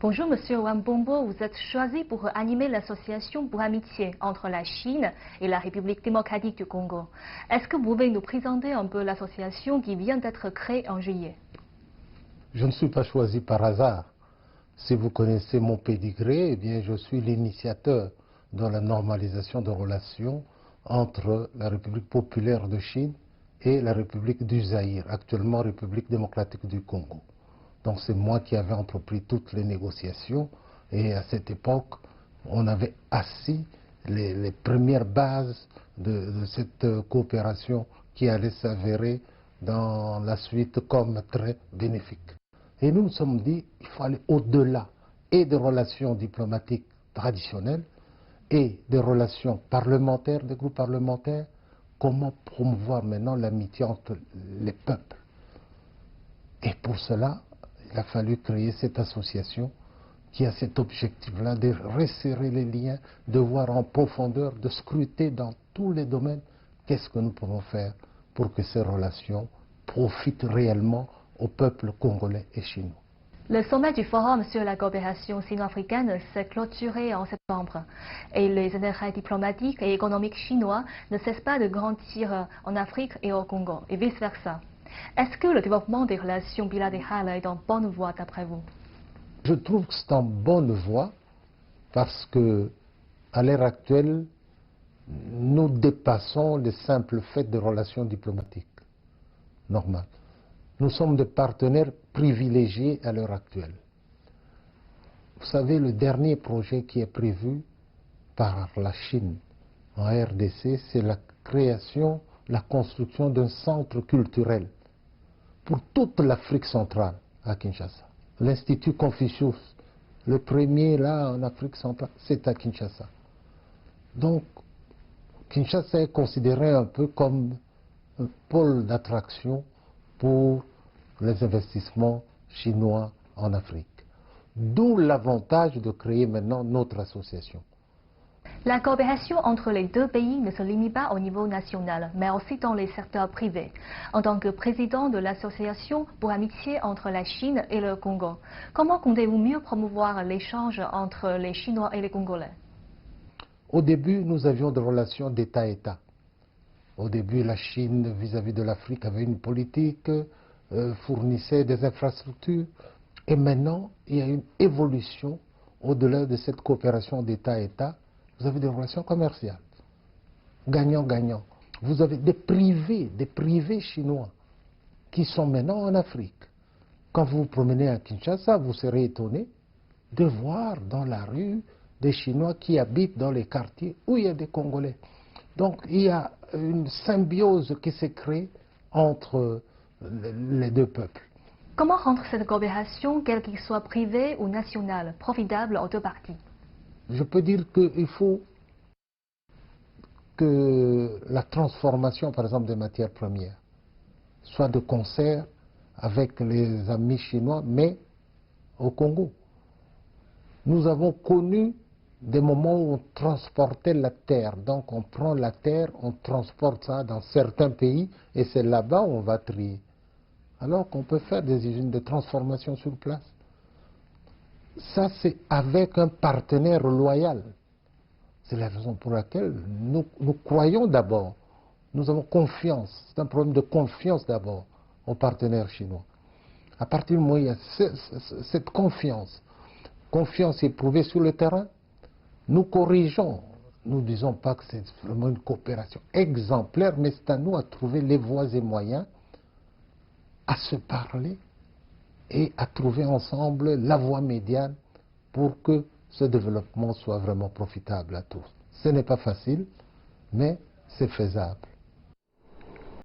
Bonjour Monsieur Wang Bombo, vous êtes choisi pour animer l'association pour amitié entre la Chine et la République démocratique du Congo. Est-ce que vous pouvez nous présenter un peu l'association qui vient d'être créée en juillet? Je ne suis pas choisi par hasard. Si vous connaissez mon pédigré, eh bien, je suis l'initiateur de la normalisation de relations entre la République populaire de Chine et la République du Zaïre, actuellement République démocratique du Congo. Donc c'est moi qui avais entrepris toutes les négociations et à cette époque, on avait assis les premières bases de cette coopération qui allait s'avérer dans la suite comme très bénéfique. Et nous nous sommes dit qu'il faut aller au-delà et des relations diplomatiques traditionnelles et des relations parlementaires, des groupes parlementaires, comment promouvoir maintenant l'amitié entre les peuples. Et pour cela, il a fallu créer cette association qui a cet objectif-là de resserrer les liens, de voir en profondeur, de scruter dans tous les domaines qu'est-ce que nous pouvons faire pour que ces relations profitent réellement au peuple congolais et chinois. Le sommet du Forum sur la coopération sino-africaine s'est clôturé en septembre et les intérêts diplomatiques et économiques chinois ne cessent pas de grandir en Afrique et au Congo et vice-versa. Est-ce que le développement des relations bilatérales est en bonne voie d'après vous? Je trouve que c'est en bonne voie parce que, à l'heure actuelle, nous dépassons les simples faits de relations diplomatiques normales. Nous sommes des partenaires privilégiés à l'heure actuelle. Vous savez, le dernier projet qui est prévu par la Chine en RDC, c'est la création, la construction d'un centre culturel pour toute l'Afrique centrale à Kinshasa. L'Institut Confucius, le premier là en Afrique centrale, c'est à Kinshasa. Donc, Kinshasa est considéré un peu comme un pôle d'attraction pour les investissements chinois en Afrique. D'où l'avantage de créer maintenant notre association. La coopération entre les deux pays ne se limite pas au niveau national, mais aussi dans les secteurs privés. En tant que président de l'association pour amitié entre la Chine et le Congo, comment comptez-vous mieux promouvoir l'échange entre les Chinois et les Congolais? Au début, nous avions des relations d'État à État. Au début, la Chine, vis-à-vis de l'Afrique, avait une politique, fournissait des infrastructures. Et maintenant, il y a une évolution au-delà de cette coopération d'État à État. Vous avez des relations commerciales, gagnant-gagnant. Vous avez des privés chinois qui sont maintenant en Afrique. Quand vous vous promenez à Kinshasa, vous serez étonné de voir dans la rue des Chinois qui habitent dans les quartiers où il y a des Congolais. Donc il y a une symbiose qui s'est créée entre les deux peuples. Comment rendre cette coopération, quelle qu'elle soit privée ou nationale, profitable aux deux parties? Je peux dire qu'il faut que la transformation, par exemple, des matières premières soit de concert avec les amis chinois, mais au Congo. Nous avons connu des moments où on transportait la terre. Donc on prend la terre, on transporte ça dans certains pays et c'est là-bas où on va trier. Alors qu'on peut faire des usines de transformation sur place. Ça, c'est avec un partenaire loyal. C'est la raison pour laquelle nous croyons d'abord. Nous avons confiance. C'est un problème de confiance d'abord aux partenaires chinois. À partir du moment où il y a cette confiance éprouvée sur le terrain, nous corrigeons. Nous ne disons pas que c'est vraiment une coopération exemplaire, mais c'est à nous à trouver les voies et moyens à se parler et à trouver ensemble la voie médiane pour que ce développement soit vraiment profitable à tous. Ce n'est pas facile, mais c'est faisable.